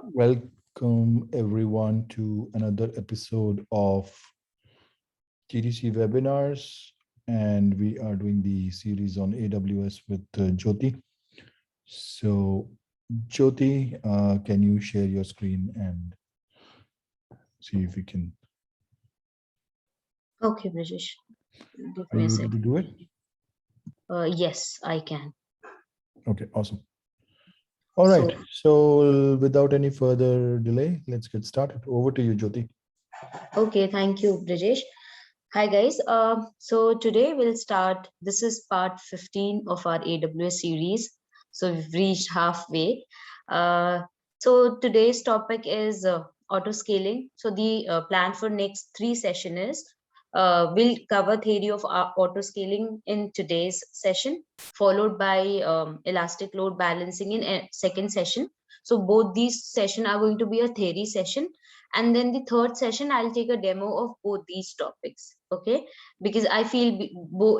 Welcome everyone to another episode of TDC webinars, and we are doing the series on AWS with Jyoti. So, Jyoti, can you share your screen and see if we can? Okay, Brijesh. Give Are me a you able sec. to do it? Yes, I can. Okay, awesome. All So, right. So, without any further delay, let's get started. Over to you, Jyoti. okay, thank you, Brijesh. Hi, guys. So today we'll start. This is part 15 of our AWS series. So we've reached halfway. Uh, so today's topic is auto scaling. So the plan for next three session is we'll cover theory of auto scaling in today's session, followed by elastic load balancing in a second session. So both these session are going to be a theory session, and then the third session I'll take a demo of both these topics. Okay, because I feel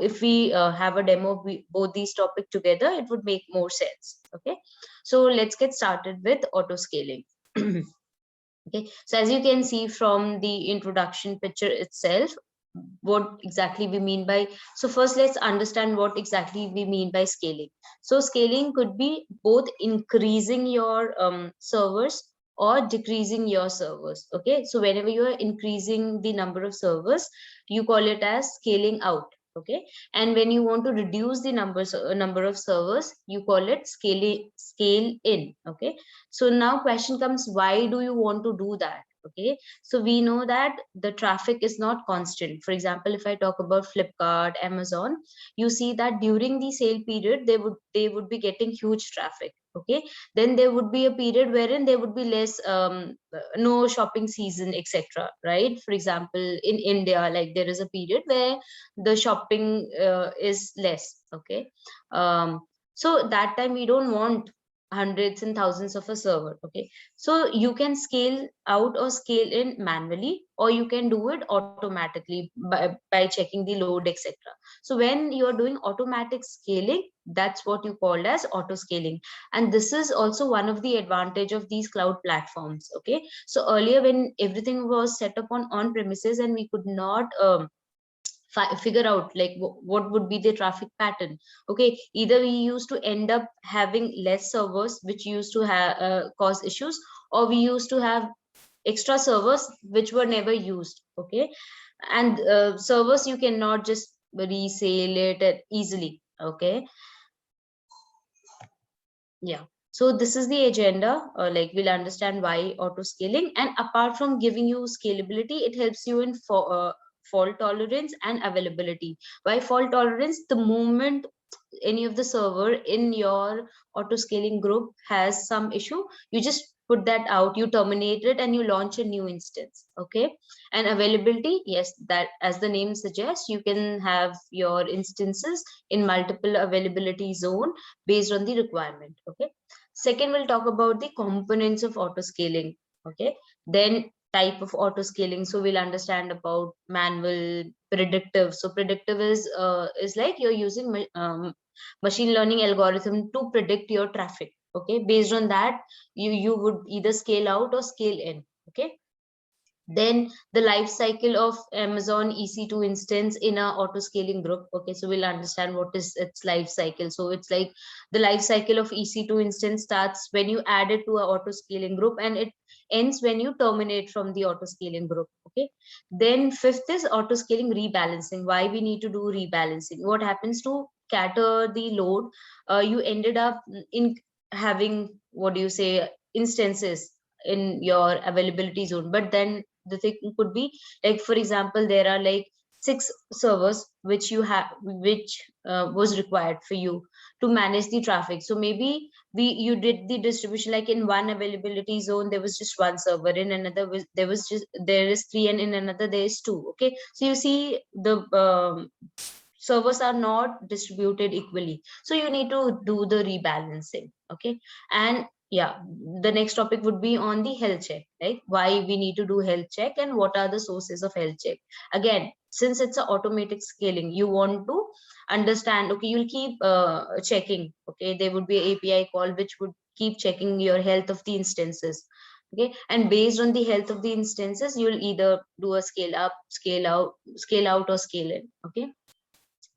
if we have a demo of both these topics together, it would make more sense. Okay, so let's get started with auto scaling. Okay, so as you can see from the introduction picture itself, what exactly we mean by, so first let's understand what exactly we mean by scaling. So scaling could be both increasing your servers or decreasing your servers. Okay, so whenever you are increasing the number of servers, you call it as scaling out. Okay, and when you want to reduce the number of servers, you call it scale in. Okay, so now question comes, why do you want to do that? Okay, so we know that the traffic is not constant. For example, if I talk about Flipkart, Amazon, you see that during the sale period they would be getting huge traffic. Okay, then there would be a period wherein there would be less no shopping season, etc. Right? For example, in India, like there is a period where the shopping is less. Okay, so that time we don't want hundreds and thousands of a server. Okay, so you can scale out or scale in manually, or you can do it automatically by checking the load, etc. So when you're doing automatic scaling, that's what you called as auto scaling. And this is also one of the advantage of these cloud platforms. Okay, so earlier when everything was set up on premises and we could not figure out like what would be the traffic pattern. Okay, either we used to end up having less servers, which used to have cause issues, or we used to have extra servers which were never used. Okay, and servers you cannot just resale it easily. Okay, yeah, so this is the agenda. Like we'll understand why auto scaling, and apart from giving you scalability, it helps you in fault tolerance and availability. Why fault tolerance? The moment any of the server in your auto scaling group has some issue, you just put that out, you terminate it, and you launch a new instance. Okay, and availability, yes, that as the name suggests, you can have your instances in multiple availability zone based on the requirement. Okay, second we'll talk about the components of auto scaling. Okay, then type of auto scaling, so we'll understand about manual, predictive. So predictive is like you're using machine learning algorithm to predict your traffic. Okay, based on that, you would either scale out or scale in. Okay, then the life cycle of Amazon EC2 instance in a auto scaling group. Okay, so we'll understand what is its life cycle. So it's like the life cycle of EC2 instance starts when you add it to a auto scaling group, and it ends when you terminate from the auto scaling group. Okay, then fifth is auto scaling rebalancing. Why we need to do rebalancing? What happens to cater the load? You ended up in having, what do you say, instances in your availability zone, but then the thing could be like, for example, there are like six servers which you have, which was required for you to manage the traffic. So maybe you did the distribution, like in one availability zone there was just one server, in another there is three, and in another there is two. Okay, so you see the servers are not distributed equally, so you need to do the rebalancing. Okay, and yeah, the next topic would be on the health check, right? Why we need to do health check and what are the sources of health check. Again, since it's a automatic scaling, you want to understand. Okay, you'll keep checking. Okay, there would be a API call which would keep checking your health of the instances. Okay, and based on the health of the instances, you'll either do a scale up, scale out, or scale in. Okay,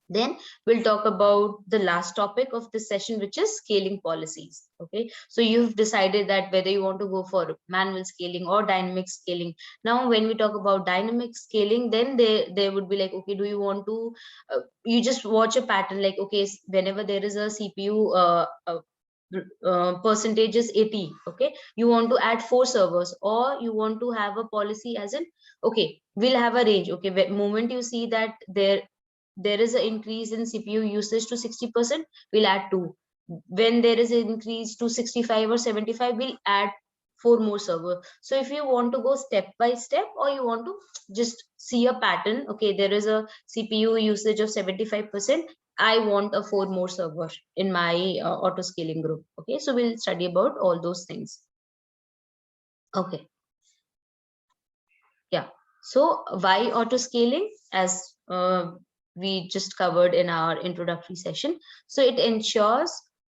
then we'll talk about the last topic of this session, which is scaling policies. Okay, so you've decided that whether you want to go for manual scaling or dynamic scaling. Now when we talk about dynamic scaling, then they would be like, okay, do you want to you just watch a pattern, like, okay, whenever there is a CPU percentage is 80, okay, you want to add 4 servers, or you want to have a policy as in, okay, we'll have a range. Okay, the moment you see that there is an increase in CPU usage to 60%, we'll add 2. When there is an increase to 65 or 75, we'll add 4 more servers. So if you want to go step by step, or you want to just see a pattern, okay, there is a CPU usage of 75%, I want a 4 more server in my auto scaling group. Okay, so we'll study about all those things. Okay, yeah. So why auto scaling? As we just covered in our introductory session. So it ensures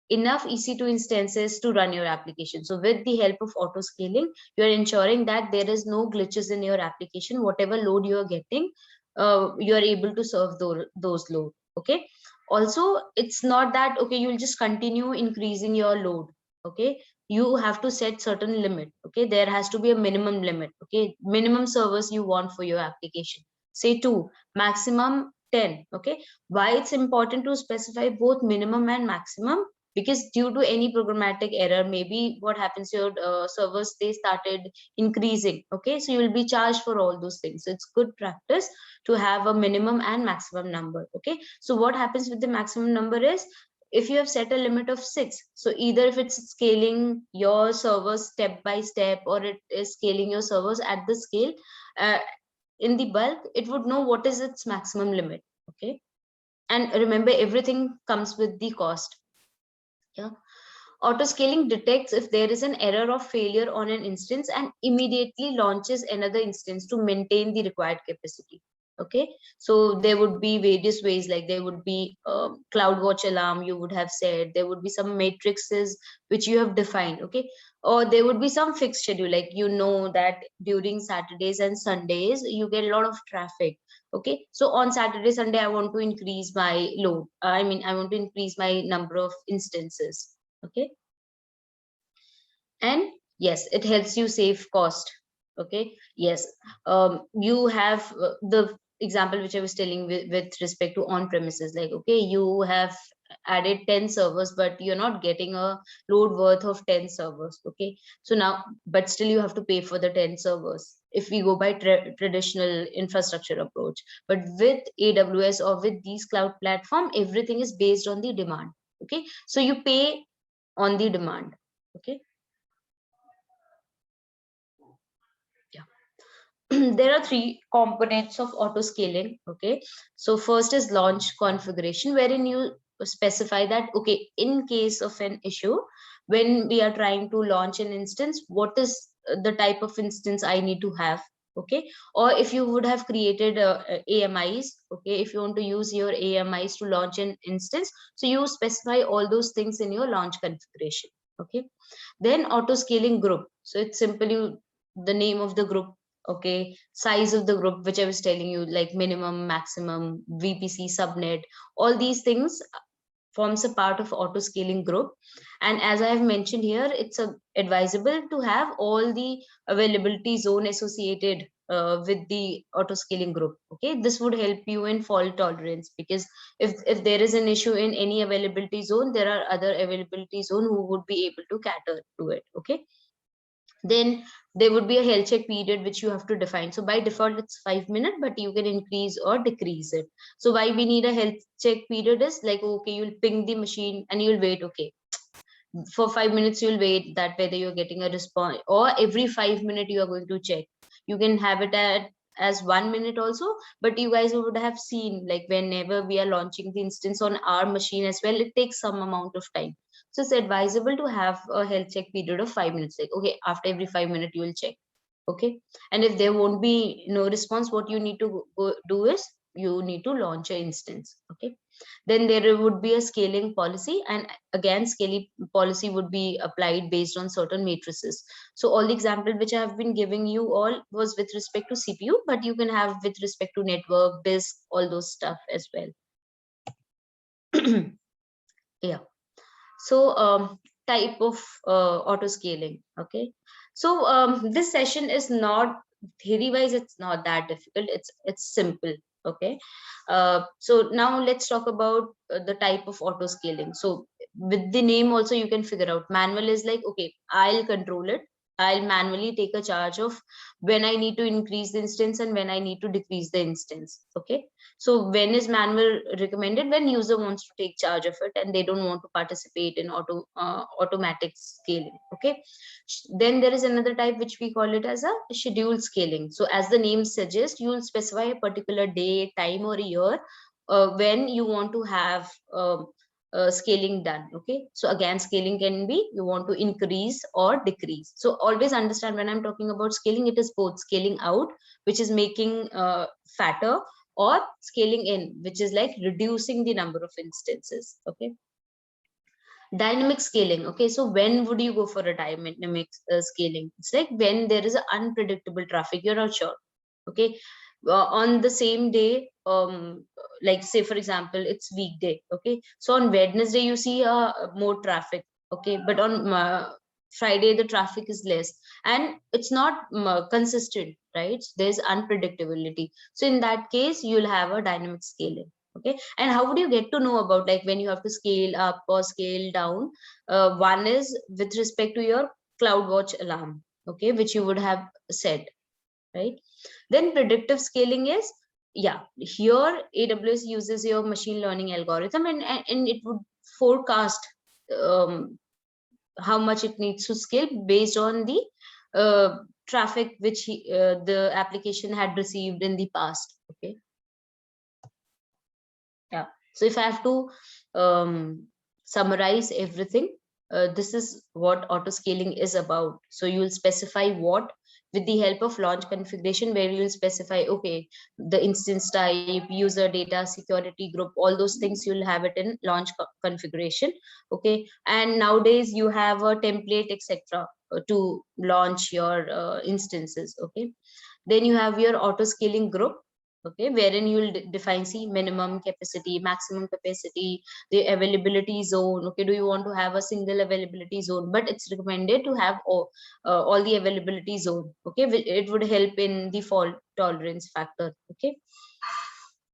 enough EC2 instances to run your application. So with the help of auto scaling, you're ensuring that there is no glitches in your application. Whatever load you are getting, you are able to serve those load. Okay. Also, it's not that, okay, you'll just continue increasing your load. Okay, you have to set certain limit. Okay, there has to be a minimum limit. Okay, minimum servers you want for your application, say 2, maximum 10. Okay, why it's important to specify both minimum and maximum? Because due to any programmatic error, maybe what happens, your servers, they started increasing. Okay, so you will be charged for all those things. So it's good practice to have a minimum and maximum number. Okay, so what happens with the maximum number is, if you have set a limit of 6, so either if it's scaling your servers step by step, or it is scaling your servers at the scale, uh, in the bulk, it would know what is its maximum limit. Okay, and remember, everything comes with the cost. Yeah, auto scaling detects if there is an error or failure on an instance, and immediately launches another instance to maintain the required capacity. Okay, so there would be various ways, like there would be CloudWatch alarm, you would have said, there would be some matrices which you have defined. Okay, or there would be some fixed schedule, like you know that during Saturdays and Sundays you get a lot of traffic. Okay, so on Saturday, Sunday, I want to increase my load, I want to increase my number of instances. Okay, and yes, it helps you save cost. Okay, yes, you have the example which I was telling with respect to on premises, like, okay, you have added 10 servers, but you're not getting a load worth of 10 servers. Okay, so now, but still you have to pay for the 10 servers if we go by traditional infrastructure approach. But with AWS or with these cloud platform, everything is based on the demand. Okay, so you pay on the demand. Okay, there are 3 components of auto scaling. Okay, so first is launch configuration, wherein you specify that, okay, in case of an issue, when we are trying to launch an instance, what is the type of instance I need to have. Okay, or if you would have created AMIs, okay, if you want to use your AMIs to launch an instance, so you specify all those things in your launch configuration. Okay, then auto scaling group, so it's simply the name of the group. Okay, size of the group, which I was telling you, like minimum, maximum, VPC, subnet, all these things forms a part of auto scaling group. And as I have mentioned here, it's advisable to have all the availability zone associated with the auto scaling group. Okay, this would help you in fault tolerance, because if there is an issue in any availability zone, there are other availability zone who would be able to cater to it. Okay, then there would be a health check period which you have to define. So by default it's 5 minutes, but you can increase or decrease it. So why we need a health check period is, like, okay, you'll ping the machine and you'll wait. Okay, for 5 minutes you'll wait that whether you're getting a response, or every 5 minutes you are going to check. You can have it at as 1 minute also, but you guys would have seen, like, whenever we are launching the instance on our machine as well, it takes some amount of time. So it's advisable to have a health check period of 5 minutes, like, okay, after every 5 minutes you will check. Okay, and if there won't be no response, what you need to do is you need to launch an instance. Okay, Then there would be a scaling policy, and again scaling policy would be applied based on certain matrices. So all the example which I have been giving you all was with respect to CPU, but you can have with respect to network, disk, all those stuff as well. Yeah. So type of auto scaling. Okay, so this session is not theory wise, it's not that difficult, it's simple. Okay, so now let's talk about the type of auto scaling. So with the name also you can figure out. Manual is like, okay, I'll control it, I'll manually take a charge of when I need to increase the instance and when I need to decrease the instance. Okay, so when is manual recommended? When user wants to take charge of it and they don't want to participate in automatic scaling. Okay, then there is another type which we call it as a scheduled scaling. So as the name suggests, you will specify a particular day, time, or year when you want to have scaling done. Okay, so again scaling can be you want to increase or decrease. So always understand, when I'm talking about scaling, it is both scaling out, which is making fatter, or scaling in, which is like reducing the number of instances. Okay, dynamic scaling. Okay, so when would you go for a dynamic scaling? It's like when there is an unpredictable traffic, you're not sure. Okay, on the same day, like say for example it's weekday. Okay, so on Wednesday you see more traffic. Okay, but on Friday the traffic is less, and it's not consistent, right? So there's unpredictability. So in that case you'll have a dynamic scaling. Okay, and how would you get to know about like when you have to scale up or scale down? One is with respect to your CloudWatch alarm, okay, which you would have set, right? Then predictive scaling is, yeah, here AWS uses your machine learning algorithm, and it would forecast um, how much it needs to scale based on the traffic which the application had received in the past. Okay, yeah. So if I have to summarize everything, this is what auto scaling is about. So you will specify what with the help of launch configuration, where you will specify, okay, the instance type, user data, security group, all those things you'll have it in launch configuration. Okay, and nowadays you have a template, etc., to launch your instances. Okay, then you have your auto scaling group, okay, wherein you will define, see, minimum capacity, maximum capacity, the availability zone. Okay, do you want to have a single availability zone? But it's recommended to have all the availability zone. Okay, it would help in the fault tolerance factor. Okay,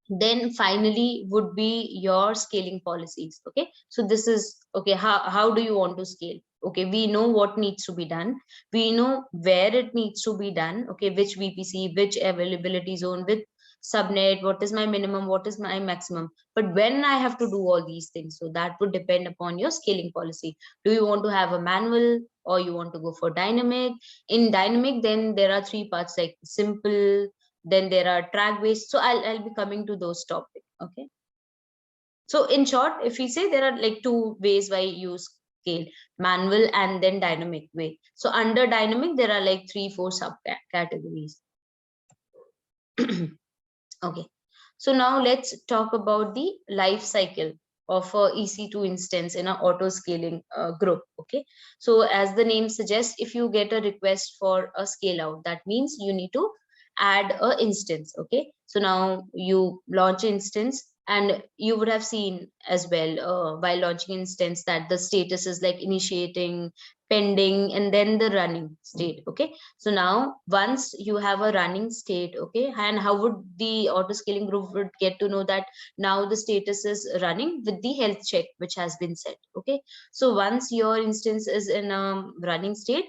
then finally would be your scaling policies. Okay, so this is, okay, how do you want to scale? Okay, we know what needs to be done, we know where it needs to be done. Okay, which VPC, which availability zone, with subnet, what is my minimum, what is my maximum. But when I have to do all these things, so that would depend upon your scaling policy. Do you want to have a manual, or you want to go for dynamic? In dynamic, then there are three parts, like simple, then there are track based. So I'll be coming to those topics. Okay, so in short, if we say, there are like two ways why you scale: manual and then dynamic way. So under dynamic there are like 3-4 subcategories. Okay, so now let's talk about the life cycle of a EC2 instance in an auto scaling group. Okay, so as the name suggests, if you get a request for a scale out, that means you need to add a instance. Okay, so now you launch instance, and you would have seen as well while launching instance that the status is like initiating, pending, and then the running state. Okay, so now once you have a running state, okay, and how would the auto scaling group would get to know that now the status is running? With the health check which has been set. Okay, so once your instance is in a running state,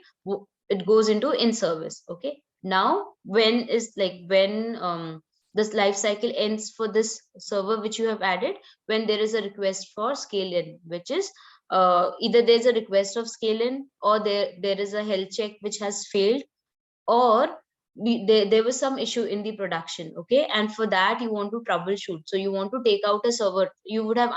it goes into in service. Okay, now when is like when this life cycle ends for this server which you have added? When there is a request for scale in, which is either there's a request of scale in, or there is a health check which has failed, or there was some issue in the production. Okay, and for that you want to troubleshoot, so you want to take out a server. You would have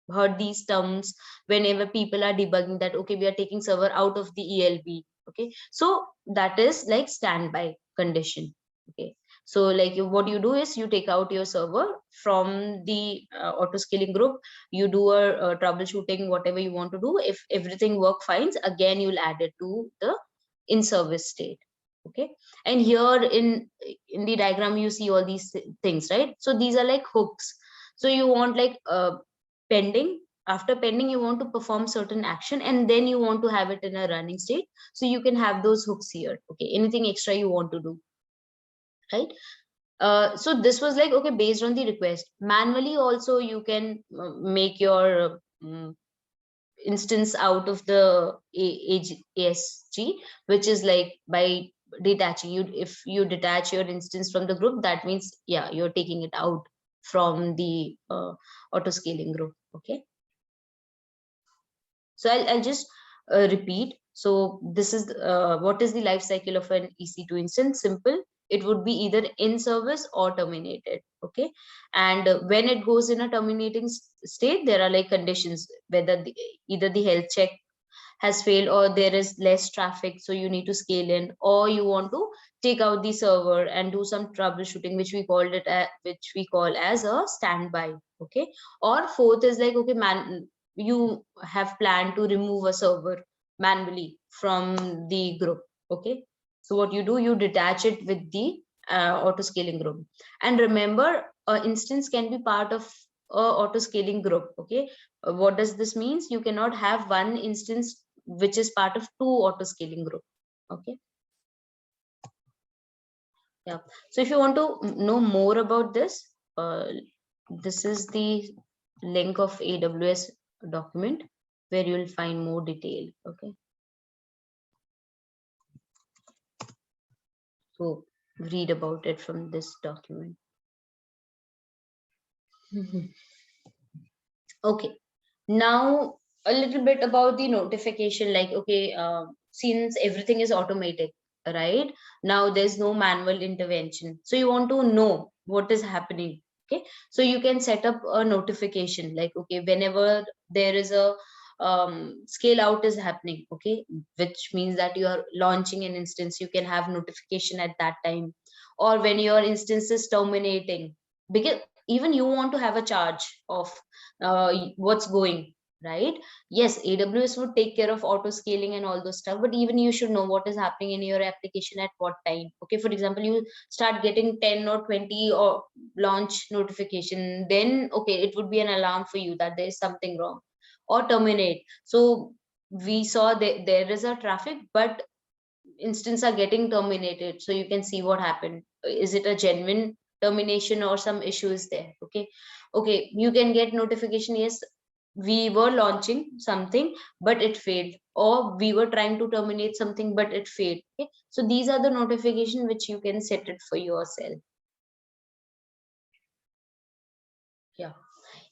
heard these terms whenever people are debugging that, okay, we are taking server out of the ELB. Okay, so that is like standby condition. Okay, So like what you do is you take out your server from the auto scaling group, you do a troubleshooting, whatever you want to do. If everything work fine, again you'll add it to the in service state. Okay, and here in the diagram you see all these things, right? So these are like hooks. So you want like pending. After pending, you want to perform certain action, and then you want to have it in a running state. So you can have those hooks here. Okay, anything extra you want to do, right? So this was like, okay, based on the request. Manually also you can make your instance out of the ASG, which is like by detaching. You, if you detach your instance from the group, that means, yeah, you're taking it out from the auto scaling group. Okay, so I'll just repeat. So this is what is the life cycle of an EC2 instance? Simple. It would be either in service or terminated. Okay, and when it goes in a terminating state, there are like conditions, whether either the health check has failed or there is less traffic, so you need to scale in, or you want to take out the server and do some troubleshooting, which we called it which we call as a standby. Okay, or fourth is like, okay, you have planned to remove a server manually from the group. Okay, so what you do, you detach it with the auto scaling group. And remember, instance can be part of auto scaling group. Okay, what does this means? You cannot have one instance which is part of two auto scaling group. Okay, yeah. So if you want to know more about this, this is the link of AWS document where you will find more detail. Okay, so read about it from this document. Okay, now a little bit about the notification. Like, okay, since everything is automated, right? Now there's no manual intervention, so you want to know what is happening. Okay, so you can set up a notification, like, okay, whenever there is a scale out is happening, okay, which means that you are launching an instance, you can have notification at that time. Or when your instance is terminating, because even you want to have a charge of what's going, right? Yes, AWS would take care of auto scaling and all those stuff, but even you should know what is happening in your application at what time. Okay, for example, you start getting 10 or 20 or launch notification, then okay, it would be an alarm for you that there is something wrong. Or terminate. So we saw that there is a traffic, but instance are getting terminated, so you can see what happened. Is it a genuine termination or some issue is there? Okay, okay, you can get notification, yes, we were launching something but it failed, or we were trying to terminate something but it failed. Okay, so these are the notification which you can set it for yourself. Yeah,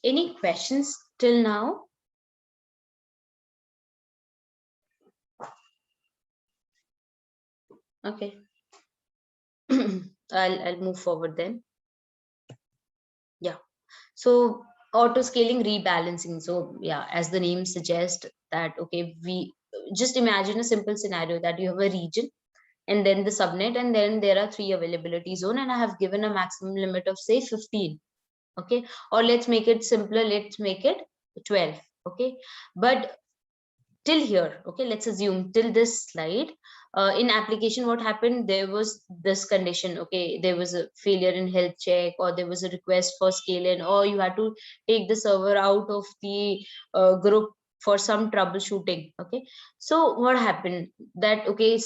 any questions till now? Okay. I'll move forward then. Yeah, so auto scaling rebalancing. So yeah, as the name suggests that, okay, we just imagine a simple scenario that you have a region and then the subnet, and then there are three availability zone, and I have given a maximum limit of say 15. Okay, or let's make it simpler, let's make it 12. Okay, but till here, okay, let's assume till this slide, in application what happened, there was this condition. Okay, there was a failure in health check, or there was a request for scaling, or you had to take the server out of the group for some troubleshooting. Okay, so what happened that, okay,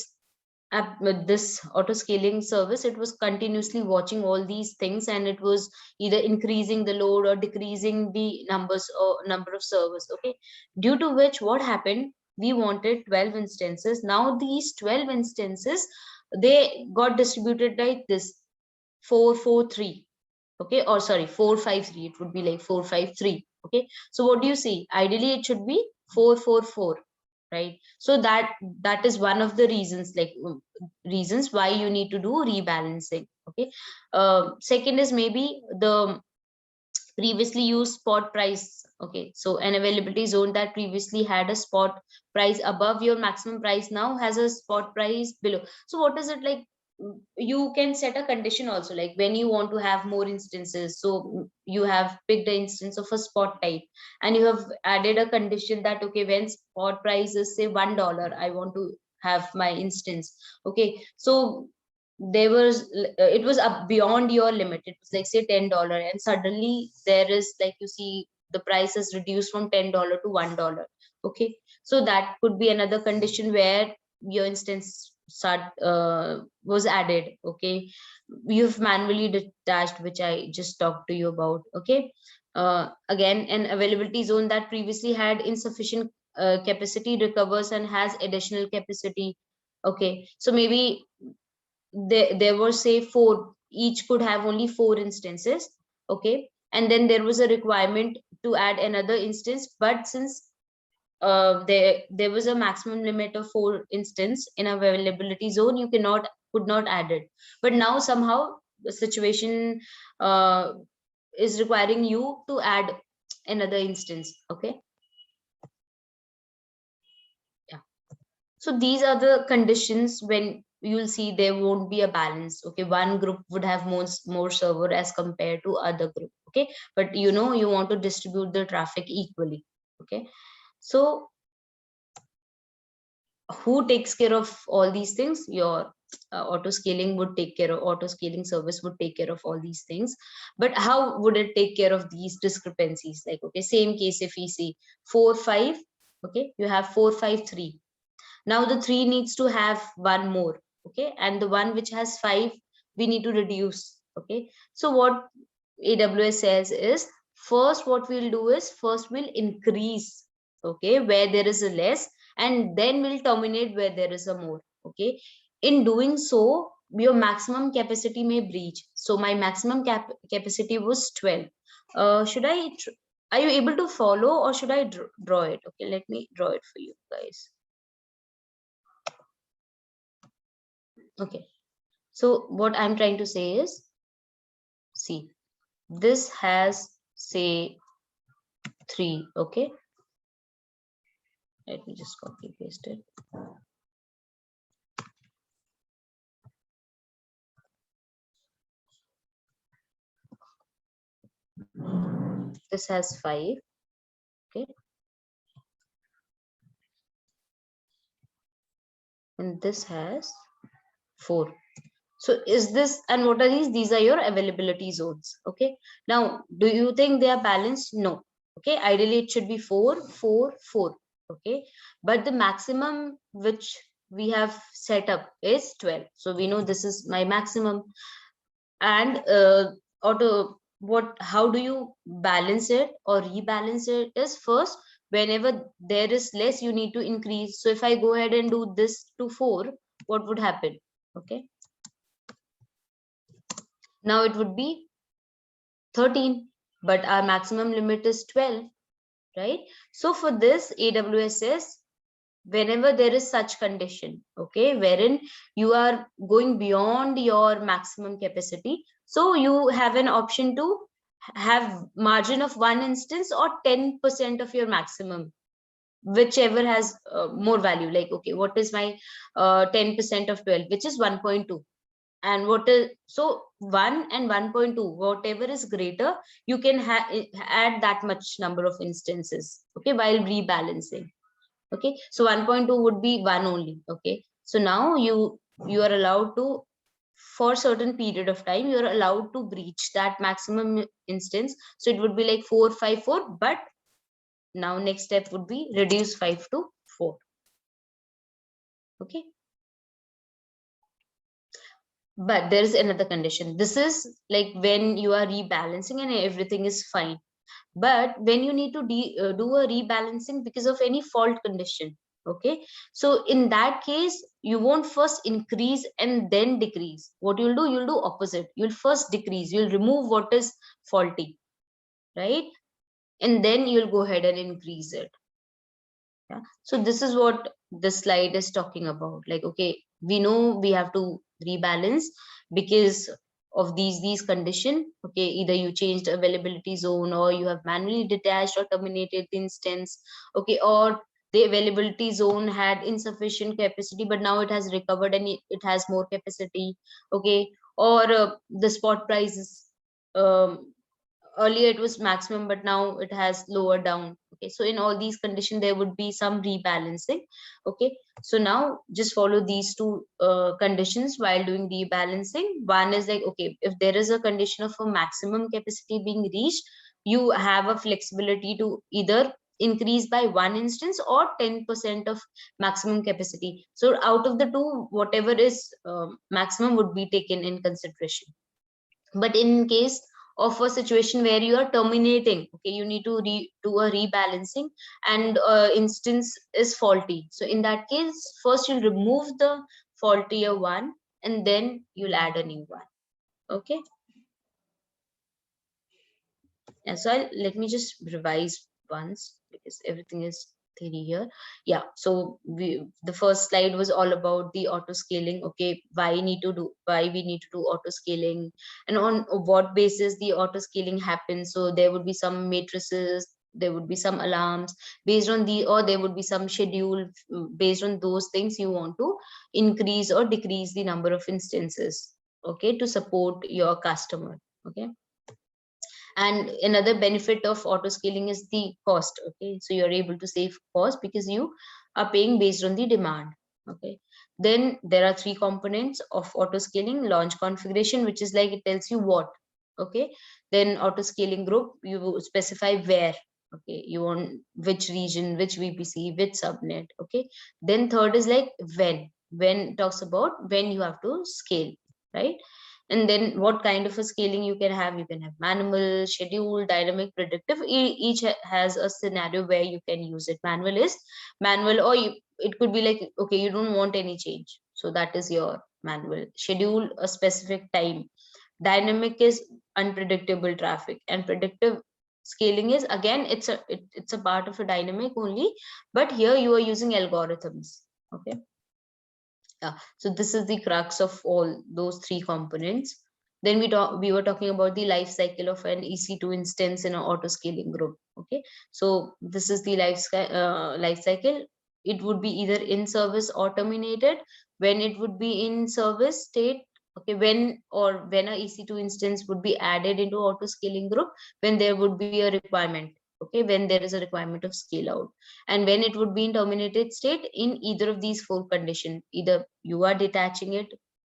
with this auto scaling service, it was continuously watching all these things, and it was either increasing the load or decreasing the numbers or number of servers. Okay, due to which what happened, we wanted 12 instances. Now these 12 instances, they got distributed like this: 443. Okay, or sorry, 453. It would be like 453. Okay, so what do you see? Ideally it should be 444, right? So that is one of the reasons, like reasons why you need to do rebalancing. Okay, second is maybe the previously used spot price. Okay, so an availability zone that previously had a spot price above your maximum price now has a spot price below. So what is it like? you can set a condition also, like when you want to have more instances. So you have picked an instance of a spot type, and you have added a condition that, okay, when spot price is say $1, I want to have my instance. Okay, so there was it was up beyond your limit. It was like say $10, and suddenly there is, like, you see the price is reduced from $10 to $1. Okay, so that could be another condition where your instance was added. Okay, you've manually detached, which I just talked to you about. Okay, again, an availability zone that previously had insufficient capacity recovers and has additional capacity. Okay, so maybe there were say four, each could have only four instances. Okay, and then there was a requirement to add another instance, but since there was a maximum limit of 4 instance in availability zone, you could not add it. But now somehow the situation uh, is requiring you to add another instance. Okay, yeah. So these are the conditions when you'll see there won't be a balance. Okay, one group would have more server as compared to other group. Okay, but you know, you want to distribute the traffic equally. Okay, so who takes care of all these things? Your auto scaling would take care of, auto scaling service would take care of all these things. But how would it take care of these discrepancies? Like, okay, same case, if we see 4 5, okay, you have 4 5 3. Now the 3 needs to have one more. Okay, and the one which has 5, we need to reduce. Okay, so what AWS says is, first what we'll do is, first we'll increase, okay, where there is a less, and then we'll terminate where there is a more. Okay, in doing so, your maximum capacity may breach. So my maximum capacity was 12. Should I are you able to follow, or should I draw it? Okay, let me draw it for you guys. Okay, so what I'm trying to say is, see, this has say 3. Okay, let me just copy paste it. This has 5. Okay, and this has 4. So is this, and what are these are your availability zones. Okay, now do you think they are balanced? No. Okay, ideally it should be 4 4 4. Okay, but the maximum which we have set up is 12, so we know this is my maximum. And auto what how do you balance it or rebalance it is, first, whenever there is less, you need to increase. So if I go ahead and do this to 4, what would happen? Okay, now it would be 13, but our maximum limit is 12, right? So for this, AWS says, whenever there is such condition, okay, wherein you are going beyond your maximum capacity, so you have an option to have margin of 1 instance or 10% of your maximum, whichever has more value. Like, okay, what is my 10% of 12, which is 1.2, and what is, so 1 and 1.2, whatever is greater, you can add that much number of instances, okay, while rebalancing. Okay, so 1.2 would be 1 only. Okay, so now you are allowed to, for certain period of time, you are allowed to breach that maximum instance. So it would be like 4 5 4, but now next step would be reduce 5 to 4. Okay, but there is another condition. This is like when you are rebalancing and everything is fine. But when you need to do a rebalancing because of any fault condition, okay, so in that case, you won't first increase and then decrease. What you'll do, you'll do opposite. You'll first decrease, you'll remove what is faulty, right? And then you'll go ahead and increase it. Yeah, so this is what this slide is talking about. Like, okay, we know we have to rebalance because of these condition. Okay, either you changed availability zone, or you have manually detached or terminated the instance. Okay, or the availability zone had insufficient capacity, but now it has recovered and it has more capacity. Okay. Or the spot prices, um, earlier it was maximum, but now it has lowered down. Okay, so in all these conditions there would be some rebalancing. Okay, so now just follow these two conditions while doing rebalancing. One is like, okay, if there is a condition of a maximum capacity being reached, you have a flexibility to either increase by one instance or 10% of maximum capacity. So out of the two, whatever is maximum would be taken in consideration. But in case of a situation where you are terminating, okay, you need to do a rebalancing, and instance is faulty. So in that case, first you'll remove the faultier one and then you'll add a new one. Okay. And so let me just revise once because everything is theory here. Yeah, so the first slide was all about the auto scaling. Okay, why we need to do auto scaling, and on what basis the auto scaling happens. So there would be some matrices, there would be some alarms based on the, or there would be some schedule. Based on those things, you want to increase or decrease the number of instances, okay, to support your customer. Okay. And another benefit of auto scaling is the cost. Okay, so you're able to save cost because you are paying based on the demand. Okay, then there are three components of auto scaling. Launch configuration, which is like it tells you what. Okay, then auto scaling group, you specify where. Okay, you want which region, which VPC, which subnet. Okay, then third is like when talks about when you have to scale, right? And then what kind of a scaling you can have? You can have manual, schedule, dynamic, predictive. Each has a scenario where you can use it. Manual is manual, or it could be like, okay, you don't want any change, so that is your manual. Schedule a specific time. Dynamic is unpredictable traffic, and predictive scaling is again, it's a part of a dynamic only, but here you are using algorithms. Okay. Yeah, so this is the crux of all those three components. Then we were talking about the life cycle of an EC2 instance in an auto scaling group. Okay, so this is the life cycle. It would be either in service or terminated. When it would be in service state, okay, when a EC2 instance would be added into auto scaling group, when there would be a requirement. Okay, when there is a requirement of scale out, and when it would be in terminated state in either of these four conditions. Either you are detaching it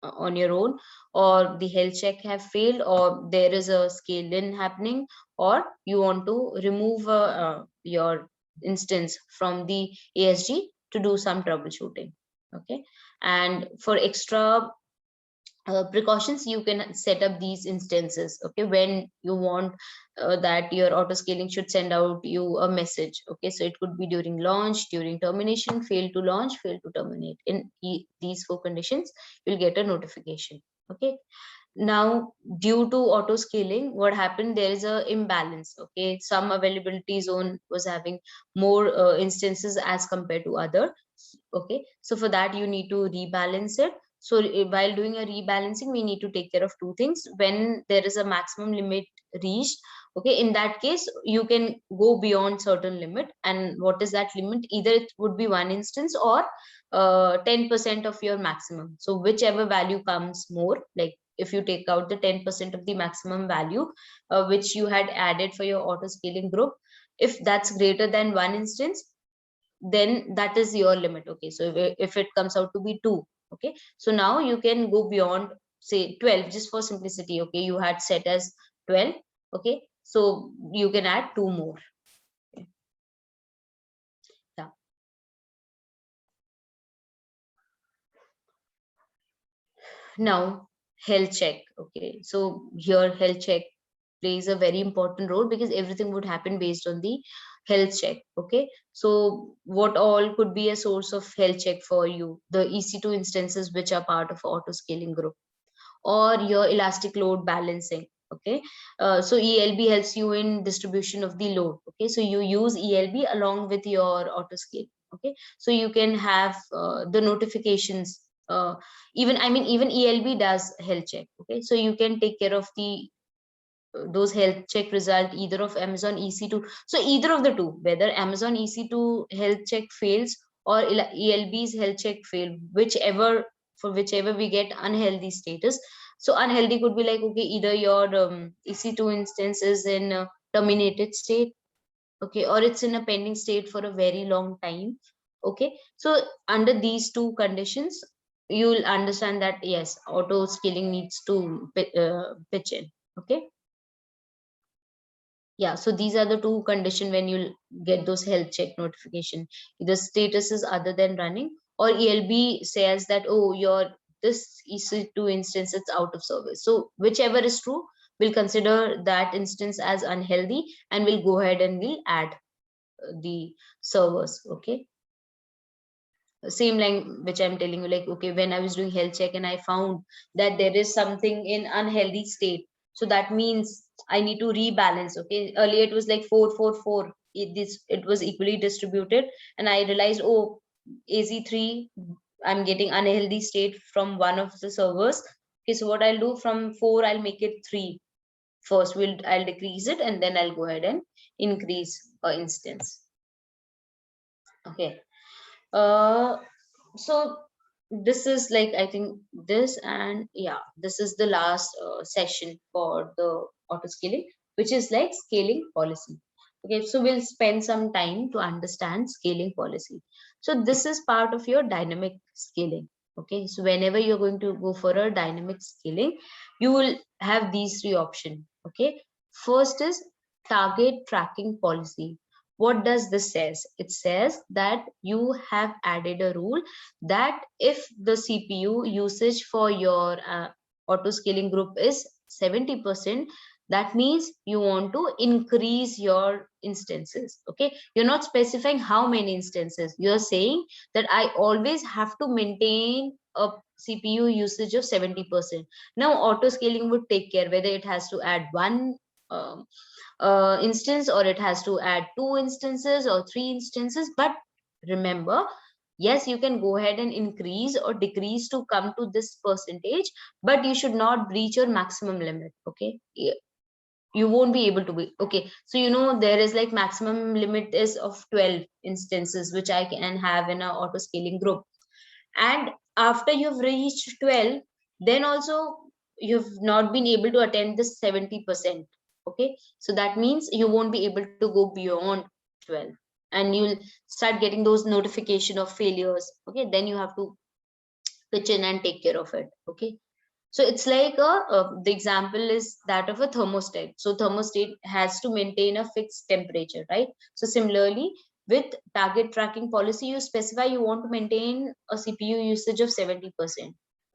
on your own, or the health check have failed, or there is a scale in happening, or you want to remove your instance from the ASG to do some troubleshooting. Okay, and for extra precautions, you can set up these instances. Okay, when you want that your auto scaling should send out you a message. Okay, so it could be during launch, during termination, fail to launch, fail to terminate. In these four conditions, you'll get a notification. Okay, now due to auto scaling, what happened, there is a imbalance. Okay, some availability zone was having more instances as compared to other. Okay, so for that you need to rebalance it. So while doing a rebalancing, we need to take care of two things. When there is a maximum limit reached, okay, in that case you can go beyond certain limit. And what is that limit? Either it would be one instance or 10% of your maximum. So whichever value comes more, like if you take out the 10% of the maximum value which you had added for your auto scaling group, if that's greater than one instance, then that is your limit. Okay, so if it comes out to be 2, okay, so now you can go beyond, say 12, just for simplicity. Okay, you had set as 12. Okay, so you can add 2 more. Okay. Yeah. Now health check. Okay, so here health check plays a very important role because everything would happen based on the health check. Okay, so what all could be a source of health check for you? The EC2 instances which are part of auto scaling group, or your elastic load balancing. Okay, so ELB helps you in distribution of the load. Okay, so you use ELB along with your auto scale. Okay, so you can have the notifications. Even I mean, even ELB does health check. Okay, so you can take care of the those health check result either of Amazon EC2. So either of the two, whether Amazon EC2 health check fails or ELB's health check fail, whichever, for whichever we get unhealthy status. So unhealthy could be like, okay, either your EC2 instance is in a terminated state, okay, or it's in a pending state for a very long time. Okay, so under these two conditions, you'll understand that yes, auto scaling needs to pitch in. Okay, yeah, so these are the two condition when you'll get those health check notification. Either status is other than running, or ELB says that, oh, your this EC2 instance it's out of service. So whichever is true, we'll consider that instance as unhealthy and we'll go ahead and we'll add the servers. Okay, same like which I'm telling you, like, okay, when I was doing health check and I found that there is something in unhealthy state, so that means I need to rebalance. Okay, earlier it was like 4 4 4, it was equally distributed, and I realized, oh, AZ3, I'm getting unhealthy state from one of the servers. Okay, so what I'll do, from 4 I'll make it 3 first. I'll decrease it and then I'll go ahead and increase a instance. Okay, so this is like, I think this, and yeah, this is the last session for the auto scaling, which is like scaling policy. Okay, so we'll spend some time to understand scaling policy. So this is part of your dynamic scaling. Okay, so whenever you're going to go for a dynamic scaling, you will have these three options. Okay, first is target tracking policy. What does this says? It says that you have added a rule that if the CPU usage for your auto scaling group is 70%, that means you want to increase your instances. Okay, you're not specifying how many instances. You're saying that I always have to maintain a CPU usage of 70%. Now auto scaling would take care whether it has to add one um, instance, or it has to add 2 instances or 3 instances. But remember, yes, you can go ahead and increase or decrease to come to this percentage, but you should not breach your maximum limit. Okay, you won't be able to be, okay, so there is like maximum limit is of 12 instances which I can have in a auto scaling group. And after you've reached 12, then also you've not been able to attend this 70%. Okay, so that means you won't be able to go beyond 12, and you'll start getting those notification of failures. Okay, then you have to pitch in and take care of it. Okay, so it's like the example is that of a thermostat. So thermostat has to maintain a fixed temperature, right? So similarly, with target tracking policy, you specify you want to maintain a CPU usage of 70%.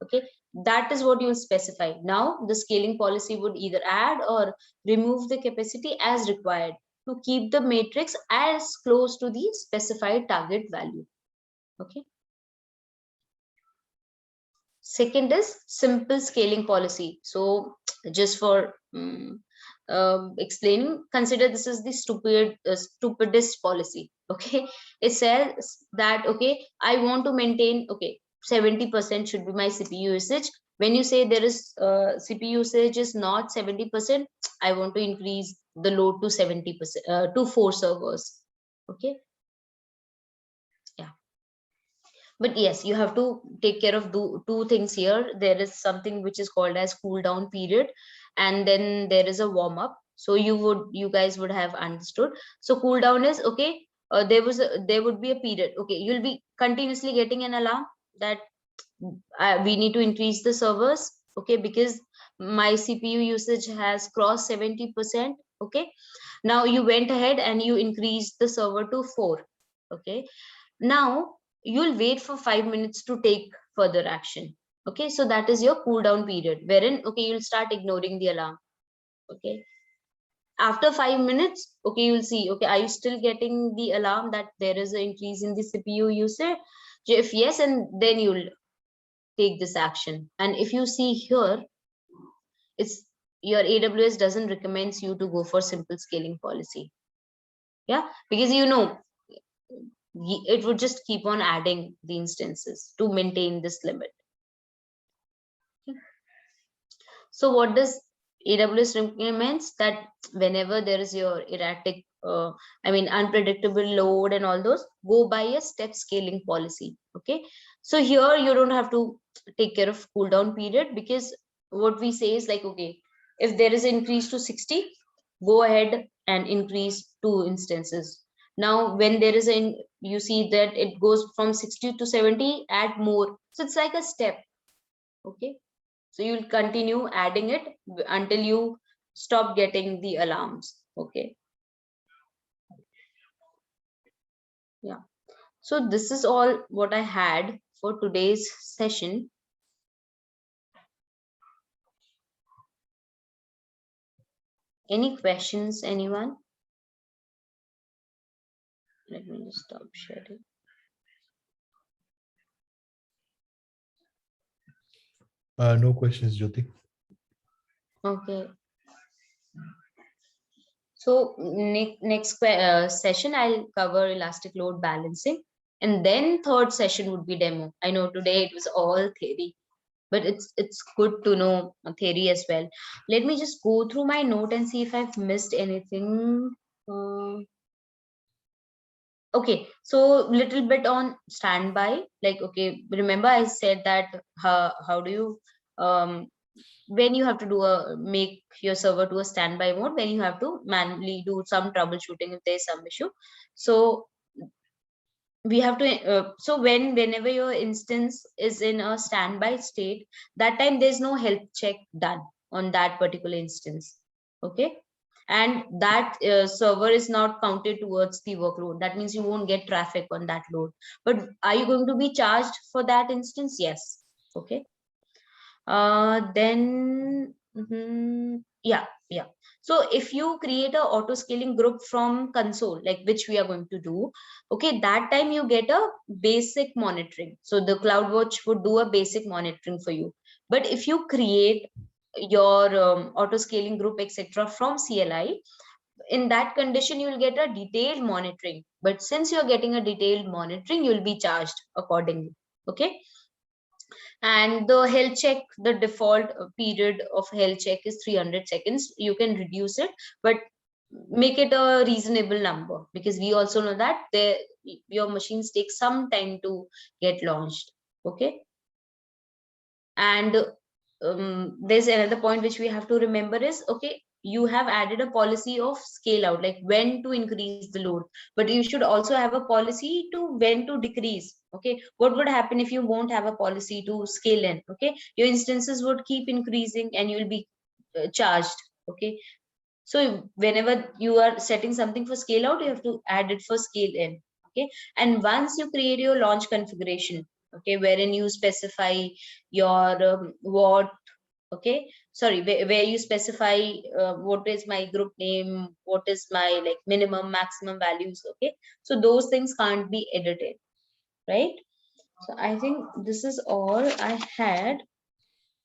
Okay, that is what you specify. Now the scaling policy would either add or remove the capacity as required to keep the matrix as close to the specified target value. Okay. Second is simple scaling policy. So just for explaining, consider this is the stupidest policy. Okay, it says that, okay, I want to maintain, okay, 70% should be my CPU usage. When you say there is CPU usage is not 70%, I want to increase the load to 70%, to 4 servers. Okay, but yes, you have to take care of two things here. There is something which is called as cool down period, and then there is a warm up. So you guys would have understood. So cool down is, okay, there would be a period. Okay, you'll be continuously getting an alarm that we need to increase the servers. Okay, because my CPU usage has crossed 70%. Okay, now you went ahead and you increased the server to 4. Okay, now you'll wait for 5 minutes to take further action. Okay, so that is your cool down period, wherein, okay, you'll start ignoring the alarm. Okay, after 5 minutes, okay, you'll see, okay, are you still getting the alarm that there is an increase in the CPU usage? If yes, and then you'll take this action. And if you see here, it's your AWS doesn't recommends you to go for simple scaling policy. Yeah, because it would just keep on adding the instances to maintain this limit. So what does AWS recommends that whenever there is your erratic, unpredictable load and all those, go by a step scaling policy. Okay. So here you don't have to take care of cooldown period, because what we say is like, okay, if there is an increase to 60, go ahead and increase 2 instances. Now, when there is you see that it goes from 60 to 70, add more. So it's like a step. Okay. So you'll continue adding it until you stop getting the alarms. Okay. Yeah. So this is all what I had for today's session. Any questions, anyone? Let me just stop sharing. No questions, Jyoti. Okay. So next session, I'll cover elastic load balancing. And then third session would be demo. I know today it was all theory, but it's good to know theory as well. Let me just go through my note and see if I've missed anything. Okay, so little bit on standby. Like, okay, remember I said that how do you when you have to do make your server to a standby mode, when you have to manually do some troubleshooting if there's some issue. So we have to so whenever your instance is in a standby state, that time there's no health check done on that particular instance. Okay. And that server is not counted towards the workload. That means you won't get traffic on that load. But are you going to be charged for that instance? Yes. Okay. Then yeah. So if you create a auto scaling group from console, like which we are going to do, okay, that time you get a basic monitoring. So the CloudWatch would do a basic monitoring for you. But if you create your auto scaling group, etc., from CLI, in that condition you will get a detailed monitoring. But since you're getting a detailed monitoring, you'll be charged accordingly. Okay. And the health check, the default period of health check is 300 seconds. You can reduce it, but make it a reasonable number, because we also know that your machines take some time to get launched. Okay. And there's another point which we have to remember is, okay, you have added a policy of scale out, like when to increase the load, but you should also have a policy to when to decrease. Okay. What would happen if you won't have a policy to scale in? Okay. Your instances would keep increasing and you will be charged. Okay. So whenever you are setting something for scale out, you have to add it for scale in. Okay. And once you create your launch configuration, okay, wherein you specify your what, okay, sorry, where you specify what is my group name, what is my like minimum maximum values. Okay. So those things can't be edited, right? So I think this is all I had.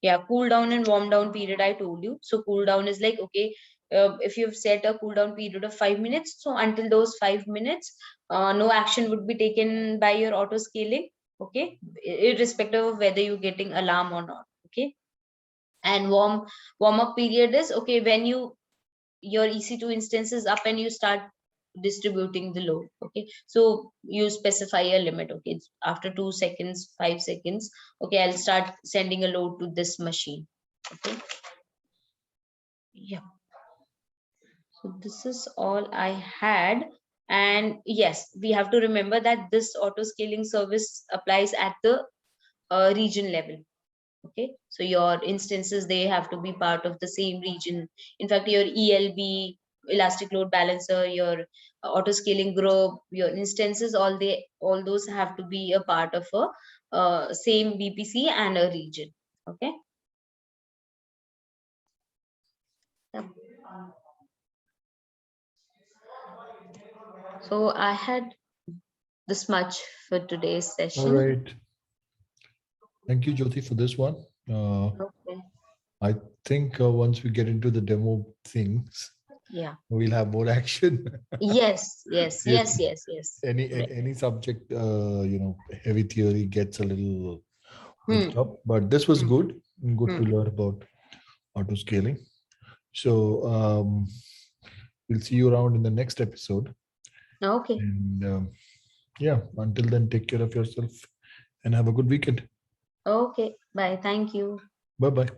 Yeah, cool down and warm down period I told you. So cool down is like, okay, if you've set a cool down period of 5 minutes, so until those 5 minutes, no action would be taken by your auto scaling. Okay. Irrespective of whether you're getting alarm or not. Okay. And warm up period is, okay, when your EC2 instance is up and you start distributing the load. Okay. So you specify a limit. Okay. After 2 seconds, 5 seconds, okay, I'll start sending a load to this machine. Okay. Yeah. So this is all I had. And yes, we have to remember that this auto scaling service applies at the region level. Okay. So your instances, they have to be part of the same region. In fact, your ELB, elastic load balancer, your auto scaling group, your instances, all those have to be a part of a same VPC and a region. Okay. Yep. So I had this much for today's session. All right. Thank you, Jyoti, for this one. Okay. I think once we get into the demo things, Yeah. we'll have more action. Yes. Any Right. any subject, heavy theory gets a little mixed up, but this was good. Good to learn about auto scaling. So we'll see you around in the next episode. Okay. And yeah, until then, take care of yourself and have a good weekend. Okay. Bye. Thank you. Bye bye.